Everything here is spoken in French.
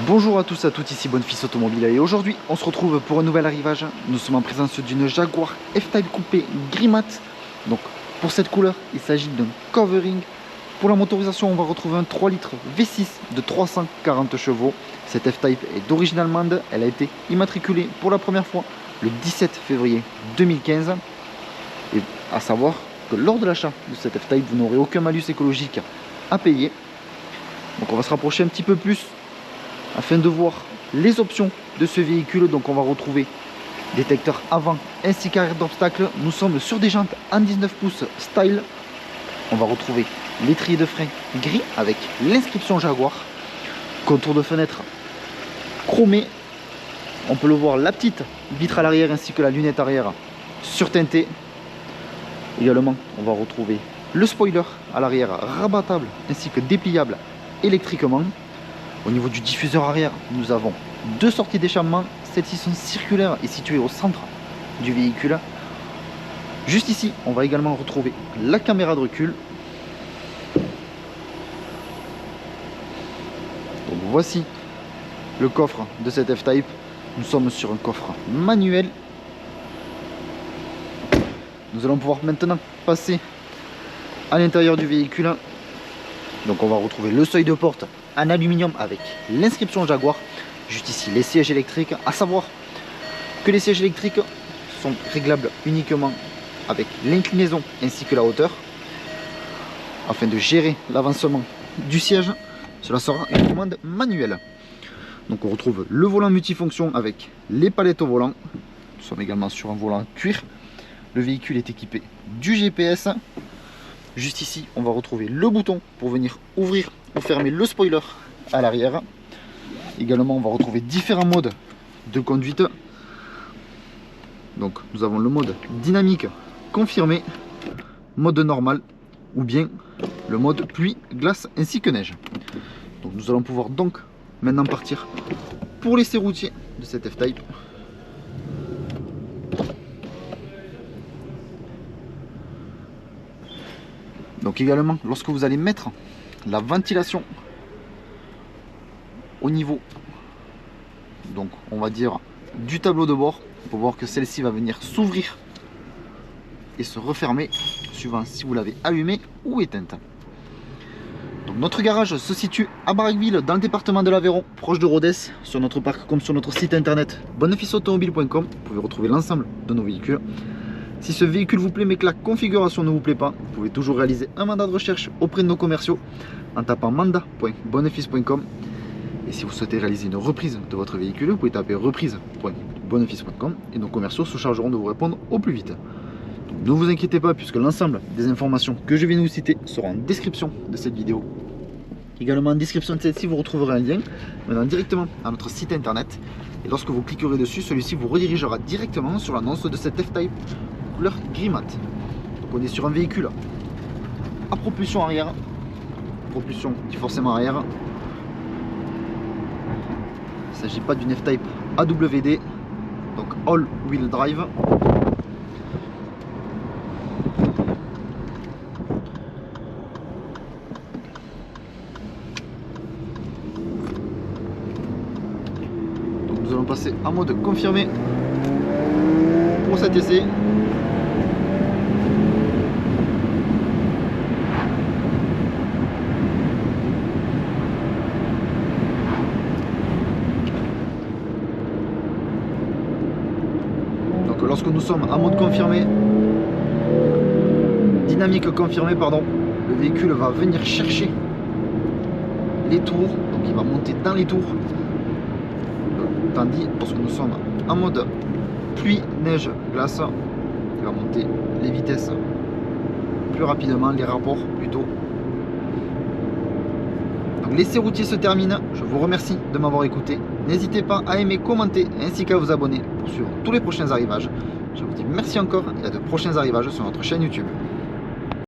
Bonjour à tous et à toutes, ici Bonefils Automobile et aujourd'hui on se retrouve pour un nouvel arrivage. Nous sommes en présence d'une Jaguar F-Type coupé gris mat. Donc pour cette couleur il s'agit d'un covering. Pour la motorisation on va retrouver un 3 litres V6 de 340 chevaux. Cette F-Type est d'origine allemande, elle a été immatriculée pour la première fois le 17 février 2015. Et à savoir que lors de l'achat de cette F-Type vous n'aurez aucun malus écologique à payer. Donc on va se rapprocher un petit peu plus afin de voir les options de ce véhicule. Donc on va retrouver détecteur avant ainsi qu'arrière d'obstacles. Nous sommes sur des jantes en 19 pouces style. On va retrouver l'étrier de frein gris avec l'inscription Jaguar, contour de fenêtre chromé. On peut le voir, la petite vitre à l'arrière ainsi que la lunette arrière surteintée. Également on va retrouver le spoiler à l'arrière rabattable ainsi que dépliable électriquement. Au niveau du diffuseur arrière, nous avons deux sorties d'échappement. Celles-ci sont circulaires et situées au centre du véhicule. Juste ici, on va également retrouver la caméra de recul. Donc voici le coffre de cette F-Type. Nous sommes sur un coffre manuel. Nous allons pouvoir maintenant passer à l'intérieur du véhicule. Donc on va retrouver le seuil de porte en aluminium avec l'inscription Jaguar. Juste ici les sièges électriques, à savoir que les sièges électriques sont réglables uniquement avec l'inclinaison ainsi que la hauteur. Afin de gérer l'avancement du siège, cela sera une commande manuelle. Donc on retrouve le volant multifonction avec les palettes au volant. Nous sommes également sur un volant cuir. Le véhicule est équipé du GPS. Juste ici, on va retrouver le bouton pour venir ouvrir ou fermer le spoiler à l'arrière. Également, on va retrouver différents modes de conduite. Donc, nous avons le mode dynamique confirmé, mode normal ou bien le mode pluie, glace ainsi que neige. Donc, nous allons pouvoir donc maintenant partir pour l'essai routier de cette F-Type. Donc également, lorsque vous allez mettre la ventilation au niveau, donc on va dire du tableau de bord, on peut voir que celle-ci va venir s'ouvrir et se refermer suivant si vous l'avez allumée ou éteinte. Donc notre garage se situe à Baraqueville dans le département de l'Aveyron, proche de Rodez. Sur notre parc comme sur notre site internet bonefilsautomobile.com, vous pouvez retrouver l'ensemble de nos véhicules. Si ce véhicule vous plaît mais que la configuration ne vous plaît pas, vous pouvez toujours réaliser un mandat de recherche auprès de nos commerciaux en tapant mandat.bonefils.com. Et si vous souhaitez réaliser une reprise de votre véhicule, vous pouvez taper reprise.bonefils.com et nos commerciaux se chargeront de vous répondre au plus vite. Donc, ne vous inquiétez pas puisque l'ensemble des informations que je viens de vous citer seront en description de cette vidéo. Également en description de celle-ci, vous retrouverez un lien menant directement à notre site internet. Et lorsque vous cliquerez dessus, celui-ci vous redirigera directement sur l'annonce de cette F-Type couleur gris mat. Donc on est sur un véhicule à propulsion arrière. Propulsion dit forcément arrière. Il ne s'agit pas d'une F-Type AWD, donc All Wheel Drive. Donc nous allons passer en mode confirmé pour cet essai. Lorsque nous sommes en mode confirmé, dynamique confirmée, pardon, le véhicule va venir chercher les tours, donc il va monter dans les tours. Tandis lorsque nous sommes en mode pluie, neige, glace, il va monter les vitesses plus rapidement, les rapports plutôt. Donc l'essai routier se termine. Je vous remercie de m'avoir écouté. N'hésitez pas à aimer, commenter ainsi qu'à vous abonner pour suivre tous les prochains arrivages. Je vous dis merci encore et à de prochains arrivages sur notre chaîne YouTube.